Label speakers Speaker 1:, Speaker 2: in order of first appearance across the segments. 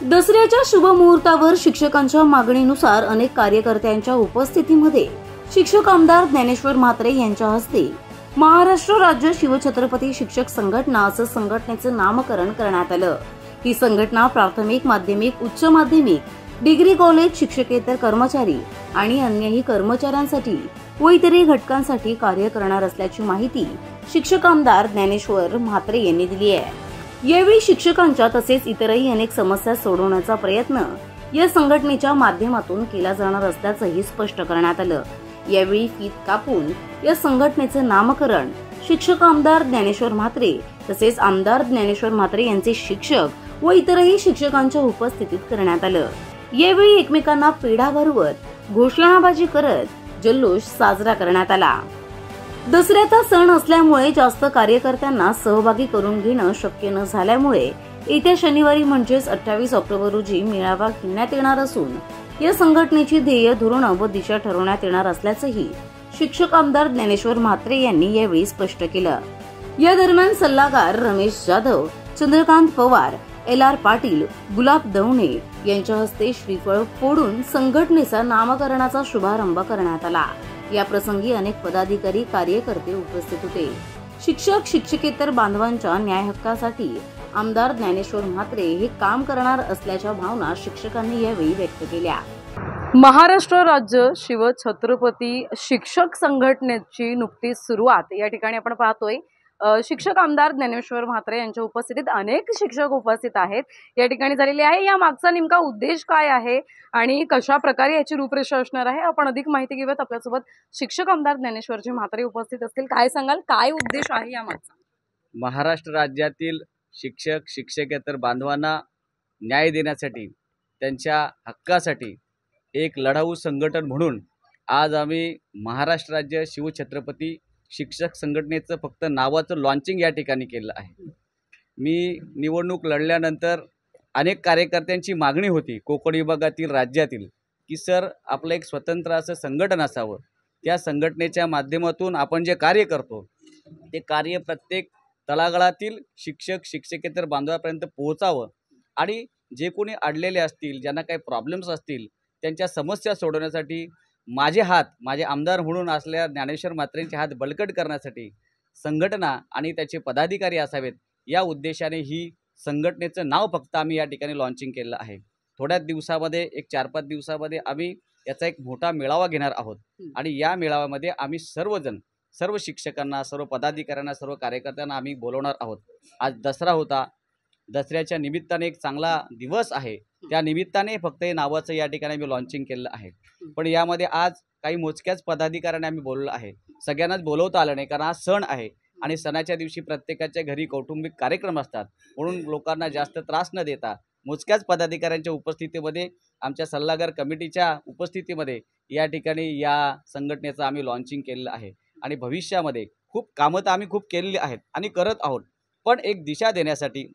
Speaker 1: दसऱ्याच्या शुभ मुहूर्तावर शिक्षकांच्या मागणीनुसार अनेक कार्यकर्त्यांच्या उपस्थितीमध्ये शिक्षक आमदार ज्ञानेश्वर म्हात्रे यांच्या हस्ते महाराष्ट्र राज्य शिवछत्रपती शिक्षक संघटना असं संघटनेचं नामकरण करण्यात आलं। ही संघटना प्राथमिक, माध्यमिक, उच्च माध्यमिक, डिग्री कॉलेज, शिक्षकेतर कर्मचारी आणि अन्यही कर्मचाऱ्यांसाठी व इतरही घटकांसाठी कार्य करणार असल्याची माहिती शिक्षक आमदार ज्ञानेश्वर म्हात्रे यांनी दिली आहे। यावेळी शिक्षकांच्या तसेच इतरही अनेक समस्या सोडवण्याचा प्रयत्न या संघटनेच्या माध्यमातून केला जाणार असल्याचंही स्पष्ट करण्यात आलं। यावेळी फीत कापून या संघटनेचं नामकरण शिक्षक आमदार ज्ञानेश्वर म्हात्रे तसेच आमदार ज्ञानेश्वर म्हात्रे यांचे शिक्षक व इतरही शिक्षकांच्या उपस्थितीत करण्यात आलं। यावेळी एकमेकांना पेढा भरवत घोषणाबाजी करत जल्लोष साजरा करण्यात आला। दसऱ्याचा सण असल्यामुळे जास्त कार्यकर्त्यांना सहभागी करून घेणं शक्य न झाल्यामुळे येत्या शनिवारी म्हणजेच 28 ऑक्टोबर रोजी मेळावा घेण्यात येणार असून या संघटनेची ध्येय, धोरण व दिशा ठरवण्यात येणार असल्याचंही शिक्षक आमदार ज्ञानेश्वर म्हात्रे यांनी यावेळी स्पष्ट केलं। या दरम्यान सल्लागार रमेश जाधव, चंद्रकांत पवार, LR पाटील, गुलाब दवणे यांच्या हस्ते श्रीफळ फोडून संघटनेचा नामकरणाचा शुभारंभ करण्यात आला। या प्रसंगी अनेक पदाधिकारी, कार्यकर्ते उपस्थित होते। शिक्षक, शिक्षकेतर बांधवांच्या न्याय हक्कासाठी आमदार ज्ञानेश्वर म्हात्रे हे काम करणार असल्याच्या भावना शिक्षकांनी यावेळी व्यक्त केल्या।
Speaker 2: महाराष्ट्र राज्य शिवछत्रपती शिक्षक संघटनेची नुकतीच सुरुवात या ठिकाणी आपण पाहतोय। शिक्षक आमदार ज्ञानेश्वर म्हात्रे यांच्या उपस्थितीत अनेक शिक्षक उपस्थित आहेत या ठिकाणी झालेले आहे। या मागचा नेमका उद्देश काय आहे आणि कशा प्रकारे याची रूपरेषा असणार आहे, आपण अधिक माहिती घेऊयात। आपल्यासोबत शिक्षक आमदार ज्ञानेश्वरजी म्हात्रे उपस्थित असतील। काय सांगाल, काय उद्देश आहे या मागचा?
Speaker 3: महाराष्ट्र राज्यातील शिक्षक, शिक्षकेतर बांधवांना न्याय देण्यासाठी, त्यांच्या हक्कासाठी एक लढाऊ संघटन म्हणून आज आम्ही महाराष्ट्र राज्य शिवछत्रपती शिक्षक संघटनेचं फक्त नावाचं लॉन्चिंग या ठिकाणी केलं आहे। मी निवडणूक लढल्यानंतर अनेक कार्यकर्त्यांची मागणी होती कोकण विभागातील, राज्यातील, की सर आपलं एक स्वतंत्र असं संघटन असावं, त्या संघटनेच्या माध्यमातून आपण जे कार्य करतो ते कार्य प्रत्येक तळागाळातील शिक्षक, शिक्षकेतर बांधवापर्यंत पोहोचावं आणि जे कोणी अडलेले असतील, ज्यांना काही प्रॉब्लेम्स असतील, त्यांच्या समस्या सोडवण्यासाठी माझे आमदार म्हणून असलेल्या ज्ञानेश्वर म्हात्रेंचे हात बळकट करण्यासाठी संघटना आणि त्याचे पदाधिकारी असावेत, या उद्देशाने ही संघटनेचं नाव फक्त आम्ही या ठिकाणी लॉन्चिंग केलं आहे। थोड्याच दिवसामध्ये, एक 4-5 दिवसामध्ये आम्ही याचा एक मोठा मेळावा घेणार आहोत आणि या मेळाव्यामध्ये आम्ही सर्व शिक्षकांना, सर्व पदाधिकाऱ्यांना, सर्व कार्यकर्त्यांना आम्ही बोलवणार आहोत। आज दसरा होता, दसऱ्याच्या निमित्ताने एक चांगला दिवस आहे, त्या निमित्ताने फक्त हे नावाचं या ठिकाणी आम्ही लॉन्चिंग केलं आहे। पण यामध्ये आज काही मोजक्याच पदाधिकाऱ्यांना आम्ही बोलवलं आहे, सगळ्यांनाच बोलवता आलं नाही, कारण आज सण आहे आणि सणाच्या दिवशी प्रत्येकाच्या घरी कौटुंबिक कार्यक्रम असतात, म्हणून लोकांना जास्त त्रास न देता मोजक्याच पदाधिकाऱ्यांच्या उपस्थितीमध्ये, आमच्या सल्लागार कमिटीच्या उपस्थितीमध्ये या ठिकाणी या संघटनेचं आम्ही लॉन्चिंग केलेलं आहे। आणि भविष्यामध्ये खूप कामं तर आम्ही खूप केलेली आहेत आणि करत आहोत, पण एक दिशा देण्यासाठी,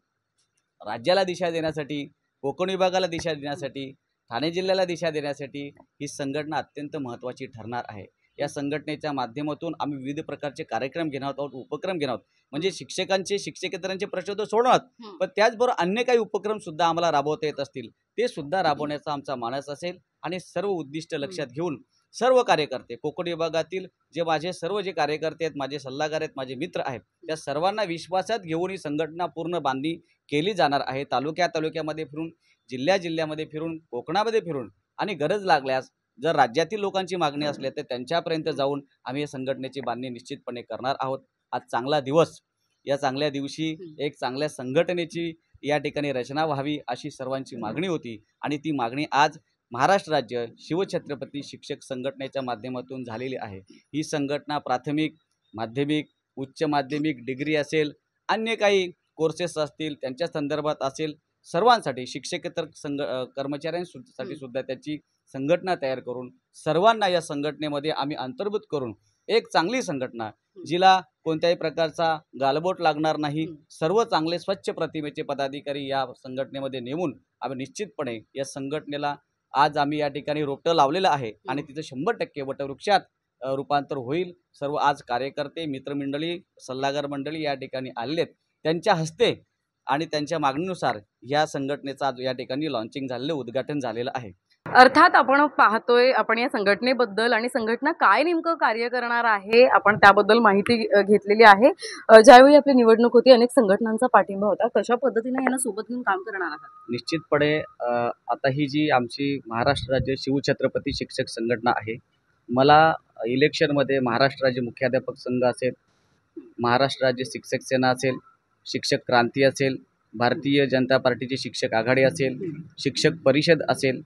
Speaker 3: राज्याला दिशा देण्यासाठी, कोकण विभागाला दिशा देण्यासाठी, ठाणे जिल्ह्याला दिशा देण्यासाठी ही संघटना अत्यंत महत्त्वाची ठरणार आहे। या संघटनेच्या माध्यमातून आम्ही विविध प्रकारचे कार्यक्रम घेणार आहोत, उपक्रम घेणार आहोत। म्हणजे शिक्षकांचे, शिक्षकेतरांचे प्रश्न तर सोडवणार, पण त्याचबरोबर अन्य काही उपक्रमसुद्धा आम्हाला राबवता येत असतील ते सुद्धा राबवण्याचा आमचा मानस असेल। आणि सर्व उद्दिष्ट लक्षात घेऊन सर्व कार्यकर्ते, कोकण विभागातील माझे सर्व कार्यकर्ते आहेत, माझे सल्लागार आहेत, माझे मित्र आहेत, त्या सर्वांना विश्वासात घेऊन ही संघटना पूर्ण बांधणी केली जाणार आहे। तालुक्यामध्ये फिरून, जिल्ह्यामध्ये फिरून, कोकणामध्ये फिरून आणि गरज लागल्यास जर राज्यातील लोकांची मागणी असली तर त्यांच्यापर्यंत जाऊन आम्ही या संघटनेची बांधणी निश्चितपणे करणार आहोत। आज चांगला दिवस, या चांगल्या दिवशी एक चांगल्या संघटनेची या ठिकाणी रचना व्हावी अशी सर्वांची मागणी होती आणि ती मागणी आज महाराष्ट्र राज्य शिवछत्रपती शिक्षक संघटनेच्या माध्यमातून झालेली आहे। ही संघटना प्राथमिक, माध्यमिक, उच्च माध्यमिक, डिग्री असेल, अन्य काही कोर्सेस असतील त्यांच्या संदर्भात असेल, सर्वांसाठी, शिक्षकेतर कर्मचाऱ्यांसाठी सुद्धा त्याची संघटना तयार करून सर्वांना या संघटनेमध्ये आम्ही अंतर्भूत करून एक चांगली संघटना, जिला कोणत्याही प्रकारचा गालबोट लागणार नाही, सर्व चांगले स्वच्छ प्रतिमेचे पदाधिकारी या संघटनेमध्ये नेमून आम्ही निश्चितपणे या संघटनेला आज आम्ही या ठिकाणी रोपटं लावलेलं आहे आणि तिचं 100% वटवृक्षात रूपांतर होईल। सर्व आज कार्यकर्ते, मित्रमंडळी, सल्लागार मंडळी या ठिकाणी आलेत, त्यांच्या हस्ते आणि त्यांच्या मागणीनुसार या संघटनेचं आज या ठिकाणी लॉन्चिंग झालेलं, उद्घाटन झालेलं आहे.
Speaker 2: अर्थात आपण पाहतोय, आपण या संघटनेबद्दल आणि संघटना काय नेमकं कार्य करणार आहे आपण त्याबद्दल माहिती घेतलेली आहे. ज्यावेळी आपली निवडणूक होती अनेक संघटनांचा पाठिंबा होता. कशा पद्धतीने यांना सोबत घेऊन काम करणार आहात?
Speaker 3: निश्चितपणे आता ही जी आमची महाराष्ट्र राज्य शिवछत्रपती शिक्षक संघटना आहे, मला इलेक्शनमध्ये महाराष्ट्र राज्य मुख्याध्यापक संघ असेल, महाराष्ट्र राज्य शिक्षक सेना असेल, शिक्षक क्रांती असेल, भारतीय जनता पार्टीची शिक्षक आघाडी असेल, शिक्षक परिषद असेल,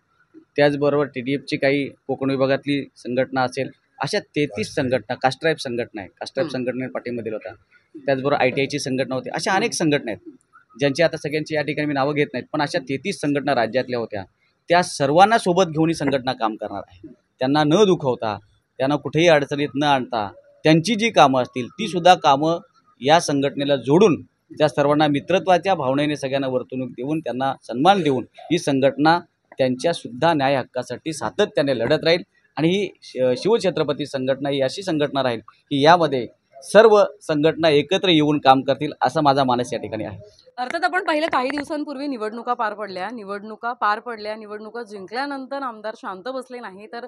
Speaker 3: त्याचबरोबर TDFची काही कोकण विभागातली संघटना असेल, अशा 33 संघटना, कास्ट्राईब संघटना आहे, कास्ट्राईब संघटनेने पाठिंबा दिला होता. त्याचबरोबर ITIची संघटना होती. अशा अनेक संघटना आहेत ज्यांची आता सगळ्यांची या ठिकाणी मी नावं घेत नाहीत, पण अशा 33 संघटना राज्यातल्या होत्या. त्या सर्वांना सोबत घेऊन ही संघटना काम करणार आहे. त्यांना न दुखवता, त्यांना कुठेही अडचणीत न आणता, त्यांची जी कामं असतील ती सुद्धा कामं या संघटनेला जोडून, त्या सर्वांना मित्रत्वाच्या भावनेने सगळ्यांना वर्तणूक देऊन, त्यांना सन्मान देऊन ही संघटना त्यांच्यासुद्धा न्याय हक्कासाठी सातत्याने लढत राहील. आणि ही शिवछत्रपती संघटना ही अशी संघटना राहील की यामध्ये सर्व संघटना एकत्र येऊन काम करतील, असा माझा मानस या ठिकाणी आहे.
Speaker 2: अर्थात आपण पाहिलं काही दिवसांपूर्वी निवडणुका पार पडल्या, निवडणुका जिंकल्यानंतर आमदार शांत बसले नाही, तर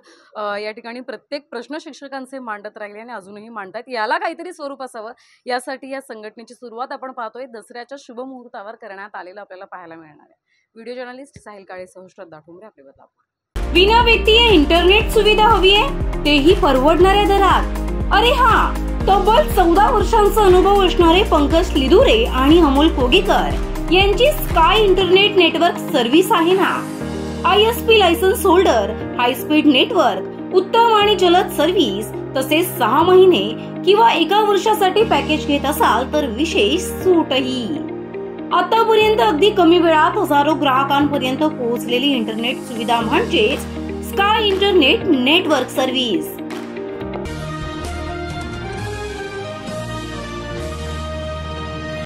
Speaker 2: या ठिकाणी प्रत्येक प्रश्न शिक्षकांचे मांडत राहिले आणि अजूनही मांडतात. याला काहीतरी स्वरूप असावं यासाठी या संघटनेची सुरुवात आपण पाहतोय दसऱ्याच्या शुभमुहूर्तावर करण्यात आलेलं आपल्याला पाहायला मिळणार आहे. व्हिडिओ जर्नलिस्ट साहिल काळेसह श्रद्धा ठोंबरे आपले बदलापूर.
Speaker 1: विना व्यक्तीय इंटरनेट सुविधा हवी आहे, तेही परवडणाऱ्या दरात. अरे हा, तब्बल 14 वर्षांचा अनुभव असणारे पंकज लिदुरे आणि अमोल कोगीकर यांची स्काय इंटरनेट नेटवर्क सर्व्हिस आहे ना. ISP licence holder, high speed network, उत्तम आणि जलद सर्व्हिस, तसेच 6 महिने किंवा 1 वर्षासाठी पॅकेज घेत असाल तर विशेष सूटही. आतापर्यंत अगदी कमी वेळात हजारो ग्राहकांपर्यंत पोहोचलेली इंटरनेट सुविधा म्हणजेच स्काय इंटरनेट नेटवर्क सर्व्हिस.